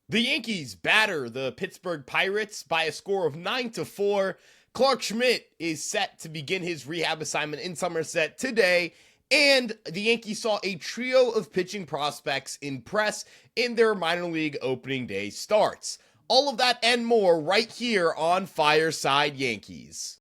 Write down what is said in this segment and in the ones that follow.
The Yankees batter the Pittsburgh Pirates by a score of 9-4. Clark Schmidt is set to begin his rehab assignment in Somerset today, and the Yankees saw a trio of pitching prospects impress in their minor league opening day starts. All of that and more right here on Fireside Yankees.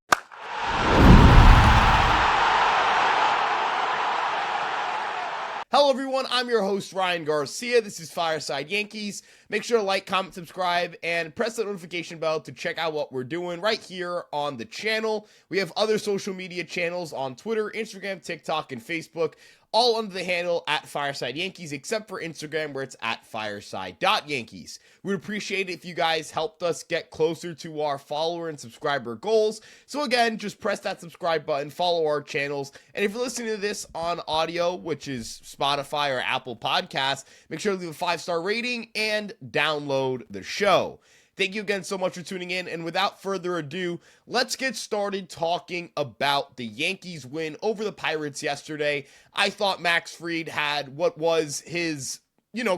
Hello everyone, I'm your host Ryan Garcia. This is Fireside Yankees. Make sure to like, comment, subscribe, and press the notification bell to check out what we're doing right here on the channel. We have other social media channels on Twitter, Instagram, TikTok, and Facebook, all under the handle at Fireside Yankees, except for Instagram where it's at fireside.yankees. We'd appreciate it if you guys helped us get closer to our follower and subscriber goals. So again, just press that subscribe button, follow our channels, and if you're listening to this on audio, which is Spotify or Apple Podcasts, make sure to leave a 5-star rating and download the show. Thank you again so much for tuning in, and without further ado, let's get started talking about the Yankees win over the Pirates yesterday. I thought Max Fried had what was his,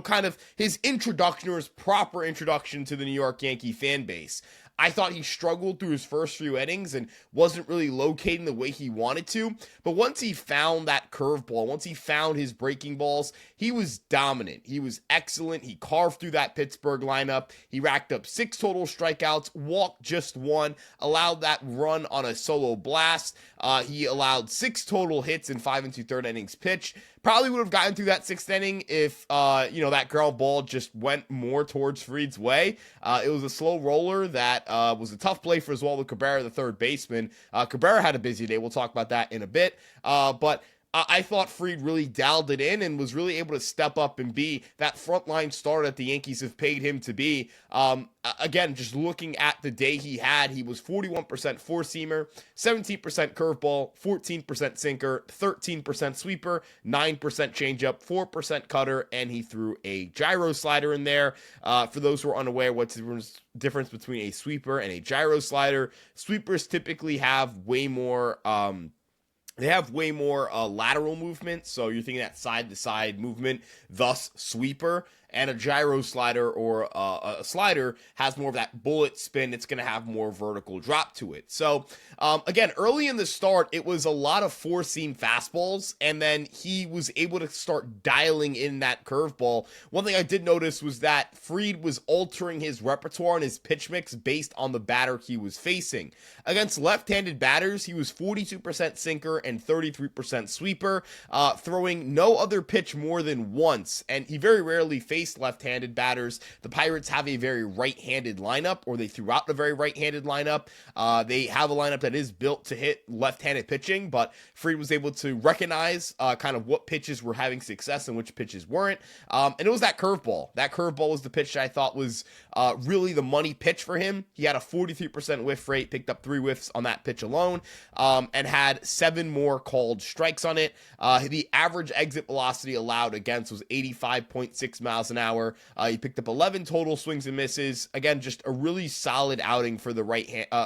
kind of his introduction, or his proper introduction to the New York Yankee fan base. I thought he struggled through his first few innings and wasn't really locating the way he wanted to. But once he found that curveball, once he found his breaking balls, he was dominant. He was excellent. He carved through that Pittsburgh lineup. He racked up 6 total strikeouts, walked just 1, allowed that run on a solo blast. He allowed 6 total hits in 5 2/3 innings pitched. Probably would have gotten through that 6th inning if, that ground ball just went more towards Fried's way. It was a slow roller that was a tough play for Oswaldo Cabrera, the third baseman. Cabrera had a busy day. We'll talk about that in a bit. But I thought Fried really dialed it in and was really able to step up and be that frontline starter that the Yankees have paid him to be. Again, just looking at the day he had, he was 41% four-seamer, 17% curveball, 14% sinker, 13% sweeper, 9% changeup, 4% cutter, and he threw a gyro slider in there. For those who are unaware, what's the difference between a sweeper and a gyro slider? Sweepers typically have way more lateral movement, so you're thinking that side-to-side movement, thus sweeper. And a gyro slider or a slider has more of that bullet spin. It's going to have more vertical drop to it. So, again, early in the start, it was a lot of four-seam fastballs, and then he was able to start dialing in that curveball. One thing I did notice was that Fried was altering his repertoire and his pitch mix based on the batter he was facing. Against left-handed batters, he was 42% sinker and 33% sweeper, throwing no other pitch more than once, and he very rarely faced left-handed batters. The Pirates have a very right-handed lineup, or they threw out a very right-handed lineup. They have a lineup that is built to hit left-handed pitching, but Fried was able to recognize kind of what pitches were having success and which pitches weren't. And it was that curveball. That curveball was the pitch that I thought was really the money pitch for him. He had a 43% whiff rate, picked up 3 whiffs on that pitch alone, and had 7 more called strikes on it. The average exit velocity allowed against was 85.6 miles an hour. He picked up 11 total swings and misses. Again, just a really solid outing for the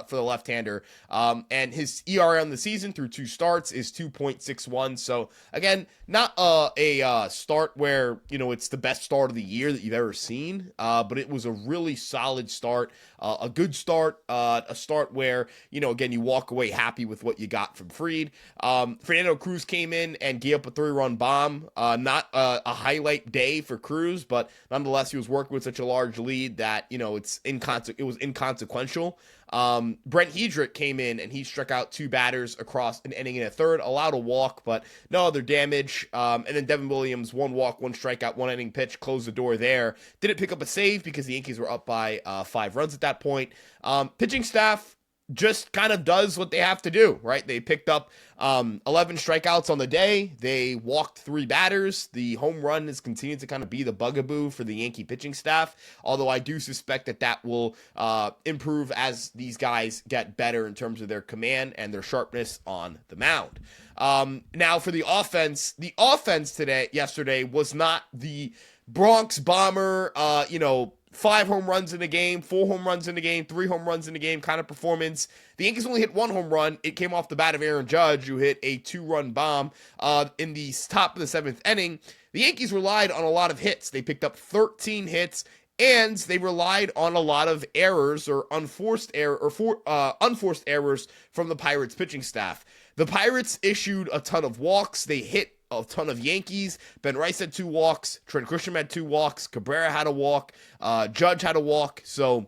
for the left-hander. And his ERA on the season through 2 starts is 2.61. So again, not a start where it's the best start of the year that you've ever seen, but it was a really solid start, a good start, a start where again you walk away happy with what you got from Fried. Fernando Cruz came in and gave up a 3-run bomb. Not a highlight day for Cruz, but nonetheless, he was working with such a large lead that, it was inconsequential. Brent Hedrick came in and he struck out 2 batters across an inning and a third, allowed a walk, but no other damage. And then Devin Williams, 1 walk, 1 strikeout, 1 inning pitch, closed the door there. Didn't pick up a save because the Yankees were up by 5 runs at that point. Pitching staff just kind of does what they have to do, right? They picked up 11 strikeouts on the day. They walked 3 batters. The home run has continued to kind of be the bugaboo for the Yankee pitching staff, although I do suspect that will improve as these guys get better in terms of their command and their sharpness on the mound. Now for the offense yesterday was not the Bronx Bomber, 5 home runs in a game, 4 home runs in a game, 3 home runs in a game kind of performance. The Yankees only hit 1 home run. It came off the bat of Aaron Judge, who hit a 2-run bomb in the top of the 7th inning. The Yankees relied on a lot of hits. They picked up 13 hits, And they relied on a lot of errors or unforced errors from the Pirates pitching staff. The Pirates issued a ton of walks. They hit a ton of Yankees. Ben Rice had 2 walks. Trent Grisham had 2 walks. Cabrera had a walk. Judge had a walk. So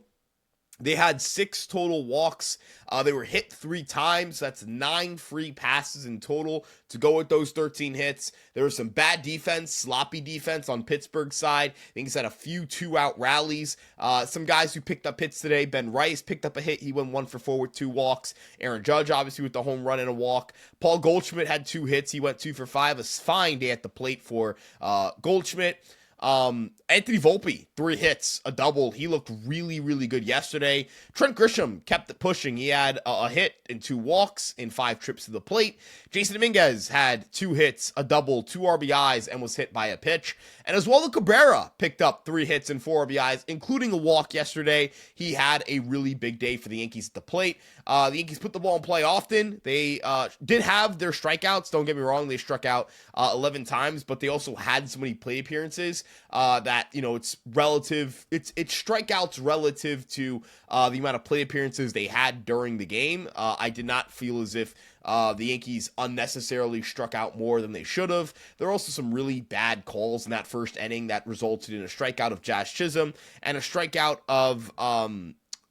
they had 6 total walks. They were hit 3 times. That's 9 free passes in total to go with those 13 hits. There was some bad defense, sloppy defense on Pittsburgh's side. I think he's had a few 2-out rallies. Some guys who picked up hits today. Ben Rice picked up a hit. He went 1 for 4 with 2 walks. Aaron Judge, obviously, with the home run and a walk. Paul Goldschmidt had 2 hits. He went 2 for 5. A fine day at the plate for Goldschmidt. Anthony Volpe, 3 hits, a double. He looked really, really good yesterday. Trent Grisham kept it pushing. He had a hit and 2 walks in 5 trips to the plate. Jason Dominguez had 2 hits, a double, 2 RBIs, and was hit by a pitch. And as well, Cabrera picked up 3 hits and 4 RBIs, including a walk yesterday. He had a really big day for the Yankees at the plate. The Yankees put the ball in play often. They did have their strikeouts. Don't get me wrong. They struck out 11 times, but they also had so many plate appearances that, it's relative. It's strikeouts relative to the amount of plate appearances they had during the game. I did not feel as if the Yankees unnecessarily struck out more than they should have. There were also some really bad calls in that first inning that resulted in a strikeout of Jazz Chisholm and a strikeout of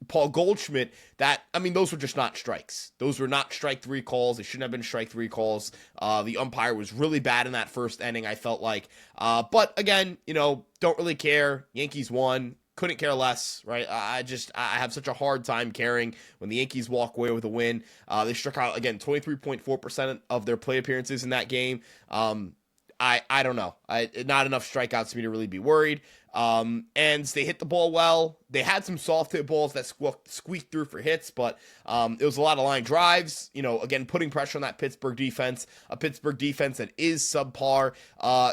Paul Goldschmidt. Those were just not strikes. Those were not strike 3 calls. They shouldn't have been strike 3 calls. The umpire was really bad in that first inning, I felt like. But again, don't really care. Yankees won. Couldn't care less, right? I have such a hard time caring when the Yankees walk away with a win. They struck out, again, 23.4% of their play appearances in that game. I don't know. Not enough strikeouts for me to really be worried. And they hit the ball well. They had some soft hit balls that squeaked through for hits, but it was a lot of line drives. Again, putting pressure on that Pittsburgh defense, a Pittsburgh defense that is subpar.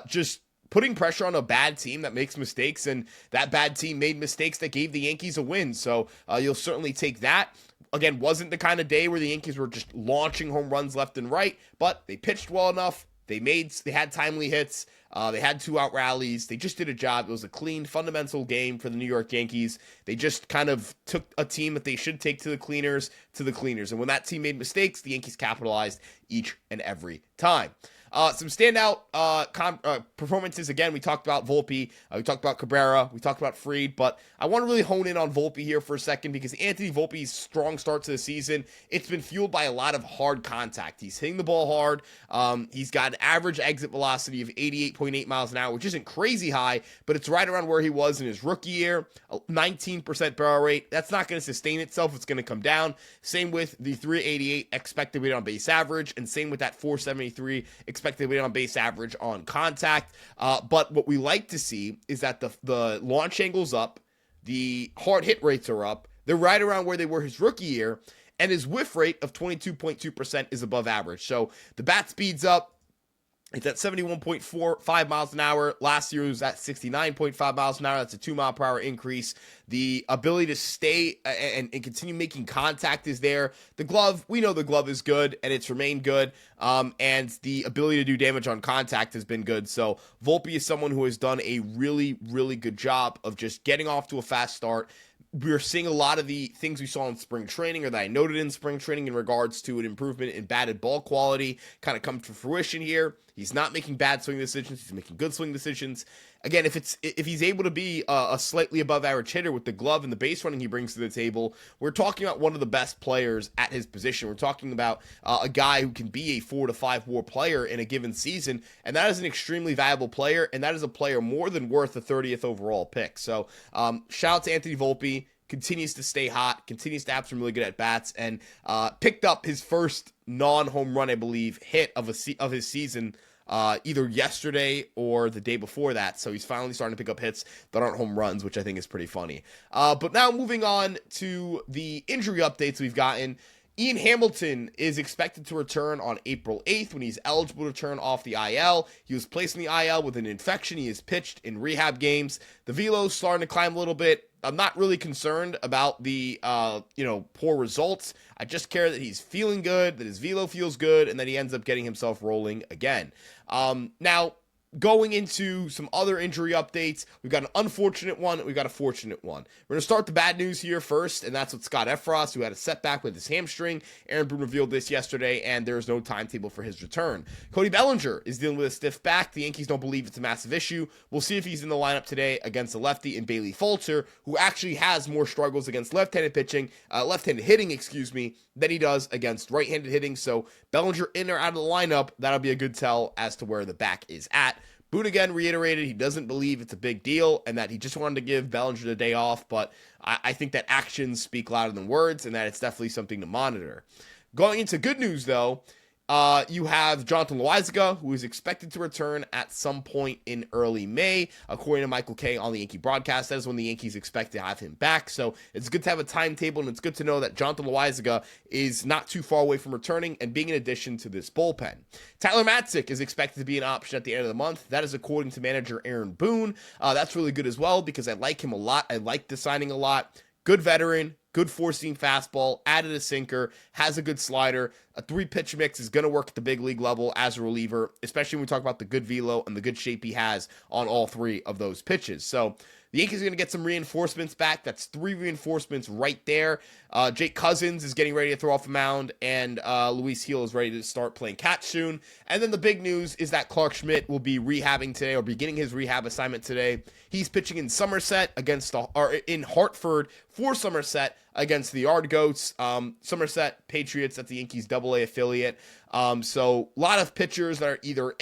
Just putting pressure on a bad team that makes mistakes, and that bad team made mistakes that gave the Yankees a win. So you'll certainly take that. Again, wasn't the kind of day where the Yankees were just launching home runs left and right, but they pitched well enough. They had timely hits. They had 2-out rallies. They just did a job. It was a clean, fundamental game for the New York Yankees. They just kind of took a team that they should take to the cleaners. And when that team made mistakes, the Yankees capitalized each and every time. Some standout performances. Again, we talked about Volpe, we talked about Cabrera, we talked about Fried, but I want to really hone in on Volpe here for a second because Anthony Volpe's strong start to the season, it's been fueled by a lot of hard contact. He's hitting the ball hard. He's got an average exit velocity of 88.8 miles an hour, which isn't crazy high, but it's right around where he was in his rookie year. 19% barrel rate. That's not going to sustain itself. It's going to come down. Same with the 388 expected weight on base average, and same with that 473 expected weight on base average on contact. But what we like to see is that the launch angle's up, the hard hit rates are up. They're right around where they were his rookie year, and his whiff rate of 22.2% is above average. So the bat speed's up. It's at 71.45 miles an hour. Last year it was at 69.5 miles an hour. That's a 2-mile-per-hour increase. The ability to stay and continue making contact is there. The glove, we know the glove is good, and it's remained good. And the ability to do damage on contact has been good. So Volpe is someone who has done a really, really good job of just getting off to a fast start. We're seeing a lot of the things we saw in spring training, or that I noted in spring training in regards to an improvement in batted ball quality, kind of come to fruition here. He's not making bad swing decisions. He's making good swing decisions. Again, if he's able to be a slightly above average hitter with the glove and the base running he brings to the table, we're talking about one of the best players at his position. We're talking about a guy who can be a 4 to 5 WAR player in a given season, and that is an extremely valuable player, and that is a player more than worth the 30th overall pick. So shout out to Anthony Volpe. Continues to stay hot, continues to have some really good at-bats, and picked up his first non-home run, I believe, hit of his season either yesterday or the day before that. So he's finally starting to pick up hits that aren't home runs, which I think is pretty funny. But now moving on to the injury updates we've gotten. Ian Hamilton is expected to return on April 8th when he's eligible to return off the IL. He was placed in the IL with an infection. He has pitched in rehab games. The velo's starting to climb a little bit. I'm not really concerned about the poor results. I just care that he's feeling good, that his velo feels good, and that he ends up getting himself rolling again. Now, going into some other injury updates, we've got an unfortunate one, we've got a fortunate one. We're going to start the bad news here first, and that's with Scott Effross, who had a setback with his hamstring. Aaron Boone revealed this yesterday, and there's no timetable for his return. Cody Bellinger is dealing with a stiff back. The Yankees don't believe it's a massive issue. We'll see if he's in the lineup today against the lefty in Bailey Falter, who actually has more struggles against left-handed hitting, than he does against right-handed hitting. So Bellinger in or out of the lineup, that'll be a good tell as to where the back is at. Boone again reiterated he doesn't believe it's a big deal and that he just wanted to give Bellinger the day off, but I think that actions speak louder than words and that it's definitely something to monitor. Going into good news, though, you have Jonathan Loaisiga, who is expected to return at some point in early May, according to Michael Kay on the Yankee broadcast. That is when the Yankees expect to have him back. So it's good to have a timetable, and it's good to know that Jonathan Loaisiga is not too far away from returning and being an addition to this bullpen. Tyler Matzik is expected to be an option at the end of the month. That is according to manager Aaron Boone. That's really good as well because I like him a lot. I like the signing a lot. Good veteran. Good four-seam fastball, added a sinker, has a good slider. A 3-pitch mix is going to work at the big league level as a reliever, especially when we talk about the good velo and the good shape he has on all 3 of those pitches. So the Yankees are going to get some reinforcements back. That's 3 reinforcements right there. Jake Cousins is getting ready to throw off the mound, and Luis Gil is ready to start playing catch soon. And then the big news is that Clark Schmidt will be rehabbing today, or beginning his rehab assignment today. He's pitching in Somerset in Hartford for Somerset against the Yard Goats. Somerset Patriots, that's the Yankees AA affiliate. So a lot of pitchers that are either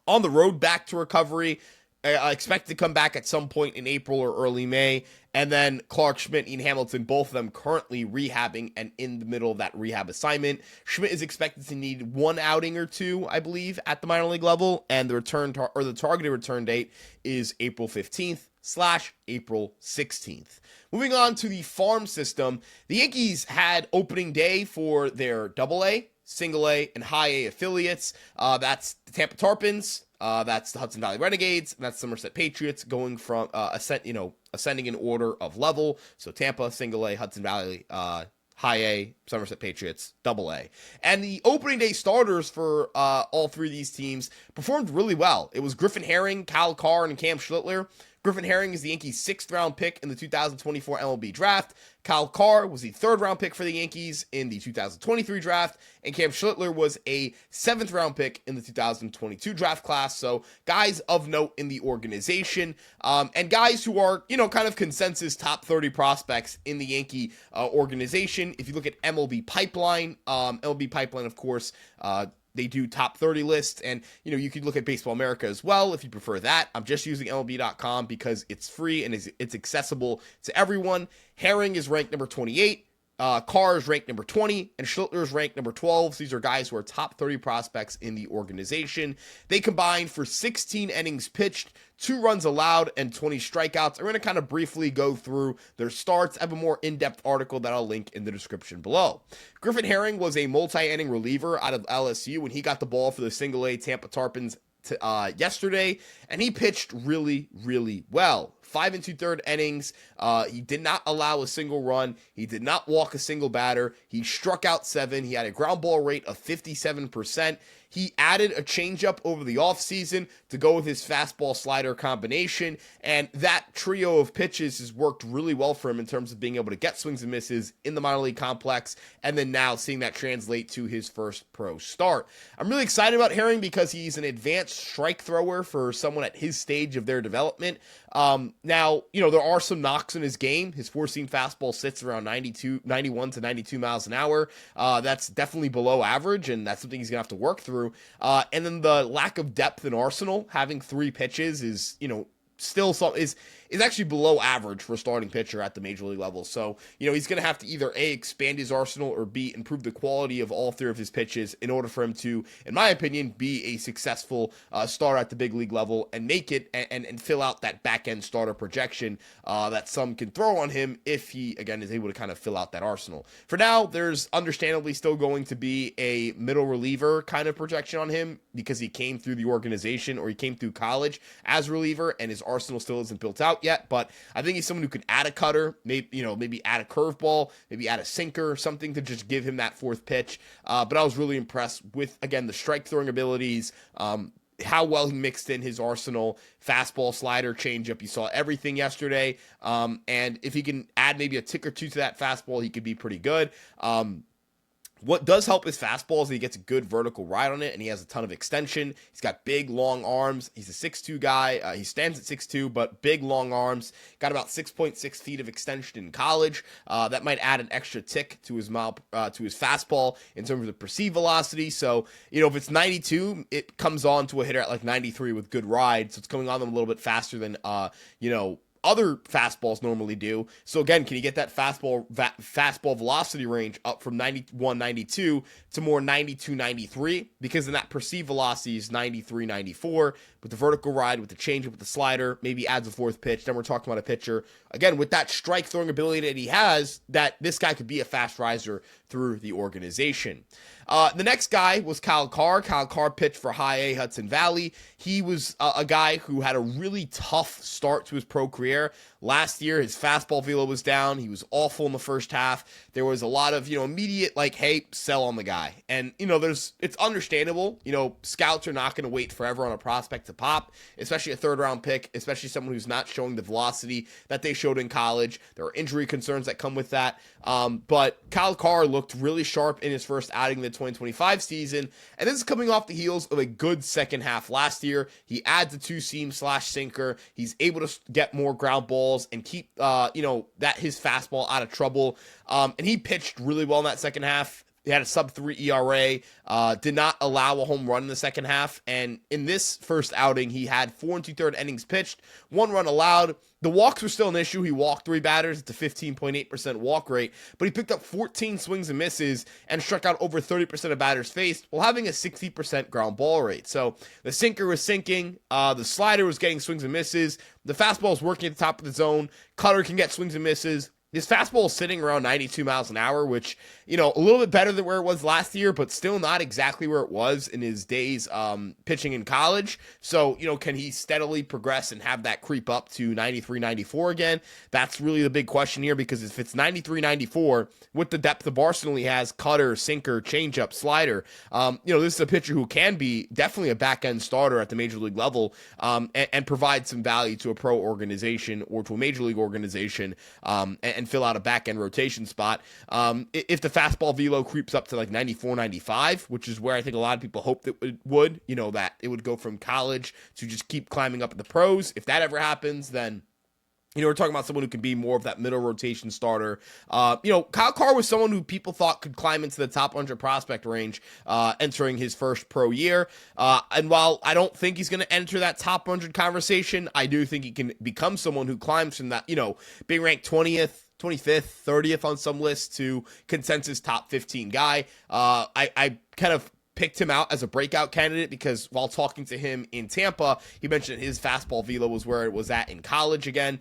on the road back to recovery, expect to come back at some point in April or early May. And then Clark Schmidt, Ian Hamilton, both of them currently rehabbing and in the middle of that rehab assignment. Schmidt is expected to need 1 outing or 2, I believe, at the minor league level. And the targeted return date is April 15th/April 16th. Moving on to the farm system, the Yankees had opening day for their AA, Single A, and High A affiliates. That's the Tampa Tarpons. That's the Hudson Valley Renegades, and that's Somerset Patriots going from ascending in order of level. So Tampa, Single A, Hudson Valley, High A, Somerset Patriots, Double A. And the opening day starters for all 3 of these teams performed really well. It was Griffin Herring, Kyle Carr, and Cam Schlittler. Griffin Herring is the Yankees' 6th-round pick in the 2024 MLB draft. Kyle Carr was the 3rd-round pick for the Yankees in the 2023 draft. And Cam Schlittler was a 7th-round pick in the 2022 draft class. So guys of note in the organization. And guys who are, kind of consensus top 30 prospects in the Yankee organization. If you look at MLB Pipeline, of course, they do top 30 lists, and you could look at Baseball America as well if you prefer that. I'm just using MLB.com because it's free and it's accessible to everyone. Herring is ranked number 28. Carr is ranked number 20, and Schlittler is ranked number 12. So these are guys who are top 30 prospects in the organization. They combined for 16 innings pitched, 2 runs allowed, and 20 strikeouts. I'm going to kind of briefly go through their starts. I have a more in-depth article that I'll link in the description below. Griffin Herring was a multi-inning reliever out of LSU when he got the ball for the Single A Tampa Tarpons yesterday, and he pitched really, really well. 5 2/3 innings. He did not allow a single run. He did not walk a single batter. He struck out 7. He had a ground ball rate of 57%. He added a changeup over the offseason to go with his fastball slider combination, and that trio of pitches has worked really well for him in terms of being able to get swings and misses in the minor league complex, and then now seeing that translate to his first pro start. I'm really excited about Herring because he's an advanced strike thrower for someone at his stage of their development. Now, there are some knocks in his game. His four-seam fastball sits around 91 to 92 miles an hour. That's definitely below average, and that's something he's going to have to work through. And then the lack of depth in arsenal, having 3 pitches is, still is actually below average for a starting pitcher at the major league level. So, he's going to have to either A, expand his arsenal, or B, improve the quality of all 3 of his pitches in order for him to, in my opinion, be a successful starter at the big league level and make it and fill out that back-end starter projection that some can throw on him if he, again, is able to kind of fill out that arsenal. For now, there's understandably still going to be a middle reliever kind of projection on him because he came through the organization or he came through college as a reliever and his arsenal still isn't built out yet, but I think he's someone who could add a cutter, maybe add a curveball, maybe add a sinker or something to just give him that 4th pitch. But I was really impressed with, again, the strike throwing abilities, how well he mixed in his arsenal, fastball, slider, changeup. You saw everything yesterday. And if he can add maybe a tick or two to that fastball, he could be pretty good. What does help his fastball is that he gets a good vertical ride on it, and he has a ton of extension. He's got big, long arms. He's a 6'2 guy. He stands at 6'2, but big, long arms. Got about 6.6 feet of extension in college. That might add an extra tick to his fastball in terms of the perceived velocity. So, if it's 92, it comes on to a hitter at like 93 with good ride. So it's coming on them a little bit faster than, other fastballs normally do. So again, can you get that fastball velocity range up from 91, 92 to more 92, 93? Because then that perceived velocity is 93, 94 with the vertical ride, with the changeup, with the slider, maybe adds a fourth pitch. Then we're talking about a pitcher, again, with that strike throwing ability that he has, that this guy could be a fast riser through the organization. The next guy was Kyle Carr. Kyle Carr pitched for High A Hudson Valley. He was a guy who had a really tough start to his pro career. Last year, his fastball velo was down. He was awful in the first half. There was a lot of, immediate like, hey, sell on the guy. And, it's understandable. Scouts are not going to wait forever on a prospect to pop, especially a third round pick, especially someone who's not showing the velocity that they showed in college. There are injury concerns that come with that. But Kyle Carr looked really sharp in his first outing in the 2025 season. And this is coming off the heels of a good second half last year. He adds a two-seam /sinker. He's able to get more ground balls and keep, that his fastball out of trouble. And he pitched really well in that second half. He had a sub-3 ERA, did not allow a home run in the second half. And in this first outing, he had 4 2/3 innings pitched, 1 run allowed. The walks were still an issue. He walked 3 batters at the 15.8% walk rate, but he picked up 14 swings and misses and struck out over 30% of batters faced while having a 60% ground ball rate. So the sinker was sinking, the slider was getting swings and misses, the fastball was working at the top of the zone, cutter can get swings and misses. His fastball is sitting around 92 miles an hour, which, a little bit better than where it was last year, but still not exactly where it was in his days pitching in college. So, can he steadily progress and have that creep up to 93, 94 again? That's really the big question here, because if it's 93, 94, with the depth of arsenal he has, cutter, sinker, changeup, slider, this is a pitcher who can be definitely a back-end starter at the major league level and provide some value to a pro organization or to a major league organization and fill out a back-end rotation spot. If the fastball velo creeps up to like 94, 95, which is where I think a lot of people hoped it would, that it would go from college to just keep climbing up in the pros. If that ever happens, then we're talking about someone who can be more of that middle rotation starter. Kyle Carr was someone who people thought could climb into the top 100 prospect range entering his first pro year. And while I don't think he's going to enter that top 100 conversation, I do think he can become someone who climbs from that, being ranked 20th, 25th, 30th on some lists to consensus top 15 guy. I kind of picked him out as a breakout candidate because while talking to him in Tampa, he mentioned his fastball velo was where it was at in college again.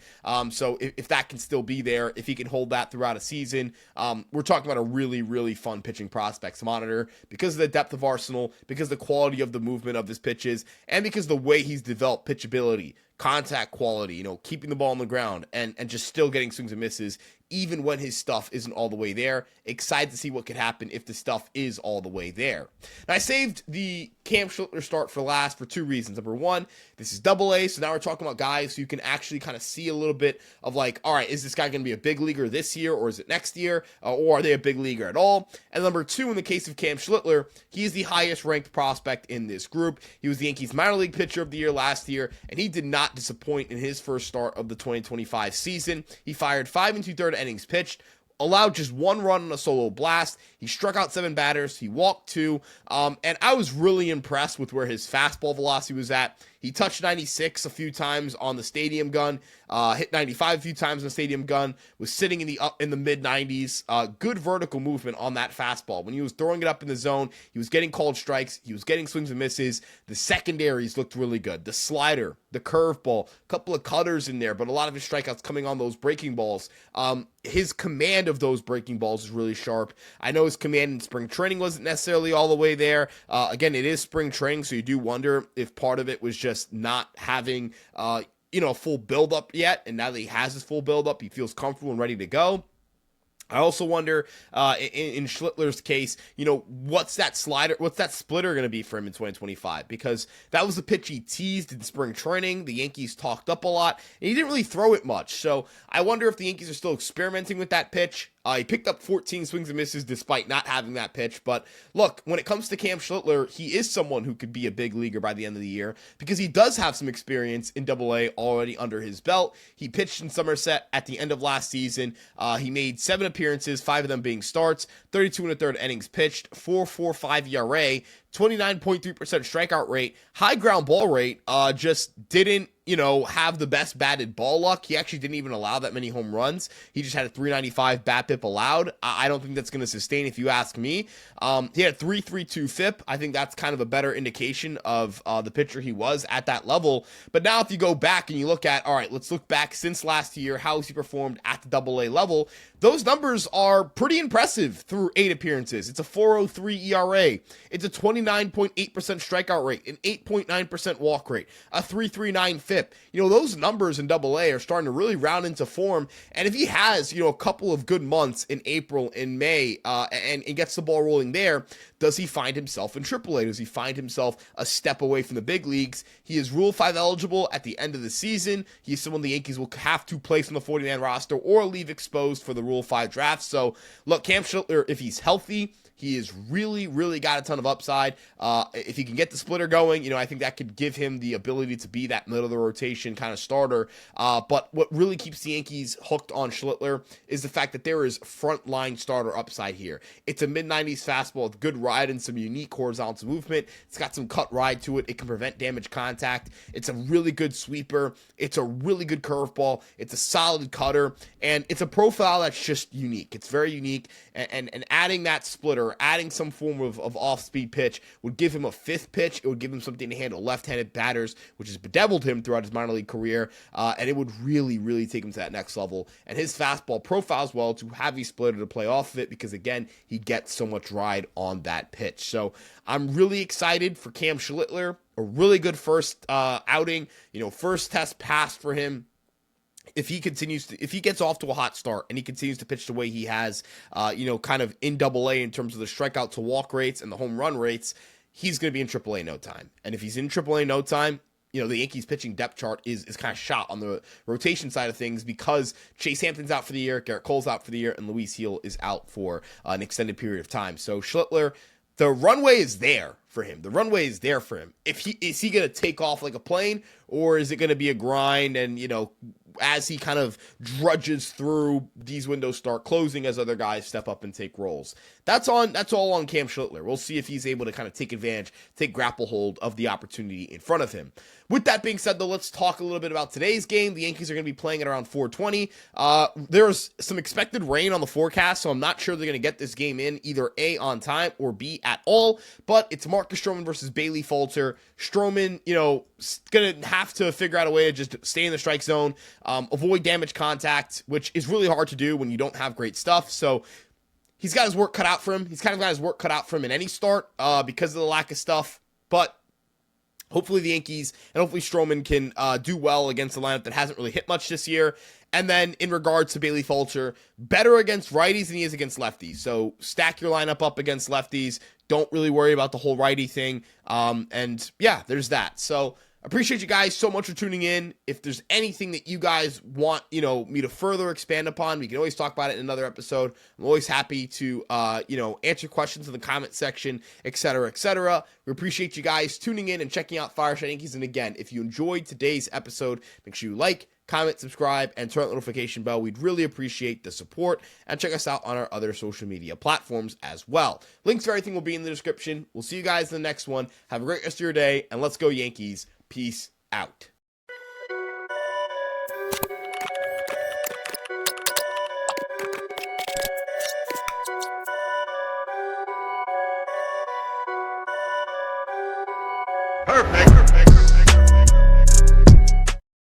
So if that can still be there, if he can hold that throughout a season, we're talking about a really, really fun pitching prospects to monitor because of the depth of arsenal, because the quality of the movement of his pitches, and because the way he's developed pitchability, contact quality, keeping the ball on the ground and just still getting swings and misses, even when his stuff isn't all the way there. Excited to see what could happen if the stuff is all the way there. Now, I saved the Cam Schlittler start for last for 2 reasons. Number one, this is AA, so now we're talking about guys who you can actually kind of see a little bit of like, all right, is this guy going to be a big leaguer this year or is it next year? Or are they a big leaguer at all? And number 2, in the case of Cam Schlittler, he is the highest ranked prospect in this group. He was the Yankees minor league pitcher of the year last year, and he did not disappoint in his first start of the 2025 season. He fired 5 2/3 innings pitched, allowed just 1 run on a solo blast. He struck out 7 batters. He walked 2. And I was really impressed with where his fastball velocity was at. He touched 96 a few times on the stadium gun, hit 95 a few times on the stadium gun, was sitting in the mid 90s. Good vertical movement on that fastball. When he was throwing it up in the zone, he was getting called strikes. He was getting swings and misses. The secondaries looked really good. The slider, the curveball, a couple of cutters in there, but a lot of his strikeouts coming on those breaking balls. His command of those breaking balls is really sharp. I know his command in spring training wasn't necessarily all the way there. Again, it is spring training, so you do wonder if part of it was just not having, a full buildup yet. And now that he has his full buildup, he feels comfortable and ready to go. I also wonder, in Schlittler's case, what's that splitter going to be for him in 2025? Because that was the pitch he teased in spring training. The Yankees talked up a lot, and he didn't really throw it much. So I wonder if the Yankees are still experimenting with that pitch. He picked up 14 swings and misses despite not having that pitch. But look, when it comes to Cam Schlittler, he is someone who could be a big leaguer by the end of the year because he does have some experience in Double-A already under his belt. He pitched in Somerset at the end of last season. He made 7 appearances, 5 of them being starts, 32 1/3 innings pitched, 4.45 ERA, 29.3% strikeout rate, high ground ball rate. Just didn't have the best batted ball luck. He actually didn't even allow that many home runs. He just had a 395 BABIP allowed. I don't think that's going to sustain if you ask me. He had a 3.32 FIP. I think that's kind of a better indication of the pitcher he was at that level. But now if you go back and you look at, all right, let's look back since last year, how has he performed at the Double-A level? Those numbers are pretty impressive through 8 appearances. It's a 4.03 ERA. It's a 29.8% strikeout rate, an 8.9% walk rate, a 3.39 FIP. Those numbers in Double-A are starting to really round into form. And if he has, a couple of good months in April and May, and gets the ball rolling there, does he find himself in Triple-A? Does he find himself a step away from the big leagues? He is Rule 5 eligible at the end of the season. He's someone the Yankees will have to place on the 40-man roster or leave exposed for the Rule 5 draft. So, look, Cam Schlittler, if he's healthy, he is really, really got a ton of upside. If he can get the splitter going, I think that could give him the ability to be that middle of the rotation kind of starter. But what really keeps the Yankees hooked on Schlittler is the fact that there is frontline starter upside here. It's a mid-90s fastball with good ride and some unique horizontal movement. It's got some cut ride to it. It can prevent damage contact. It's a really good sweeper. It's a really good curveball. It's a solid cutter. And it's a profile that's just unique. It's very unique. And adding that splitter, adding some form of off-speed pitch would give him a 5th pitch. It would give him something to handle left-handed batters, which has bedeviled him throughout his minor league career, and it would really, really take him to that next level. And his fastball profiles well to have a splitter to play off of it because, again, he gets so much ride on that pitch. So I'm really excited for Cam Schlittler. A really good first outing, first test pass for him. If he gets off to a hot start and he continues to pitch the way he has, kind of in Double-A in terms of the strikeout to walk rates and the home run rates, he's going to be in Triple-A in no time. And if he's in Triple-A in no time, the Yankees pitching depth chart is kind of shot on the rotation side of things because Chase Hampton's out for the year, Garrett Cole's out for the year, and Luis Gil is out for an extended period of time. So Schlittler, the runway is there for him. The runway is there for him. Is he going to take off like a plane, or is it going to be a grind and, as he kind of drudges through, these windows start closing as other guys step up and take roles? That's all on Cam Schlittler. We'll see if he's able to kind of take advantage, take grapple hold of the opportunity in front of him. With that being said, though, let's talk a little bit about today's game. The Yankees are going to be playing at around 4:20. There's some expected rain on the forecast, so I'm not sure they're going to get this game in either A, on time, or B, at all. But it's Marcus Stroman versus Bailey Falter. Stroman, going to have to figure out a way to just stay in the strike zone, avoid damage contact, which is really hard to do when you don't have great stuff. So he's got his work cut out for him. He's kind of got his work cut out for him in any start because of the lack of stuff. But hopefully the Yankees and hopefully Stroman can do well against a lineup that hasn't really hit much this year. And then in regards to Bailey Falter, better against righties than he is against lefties. So stack your lineup up against lefties. Don't really worry about the whole righty thing. And yeah, there's that. So appreciate you guys so much for tuning in. If there's anything that you guys want, me to further expand upon, we can always talk about it in another episode. I'm always happy to, answer questions in the comment section, etc., etc. We appreciate you guys tuning in and checking out Fireside Yankees. And again, if you enjoyed today's episode, make sure you like, comment, subscribe, and turn on the notification bell. We'd really appreciate the support. And check us out on our other social media platforms as well. Links for everything will be in the description. We'll see you guys in the next one. Have a great rest of your day, and let's go Yankees. Peace out. Perfect.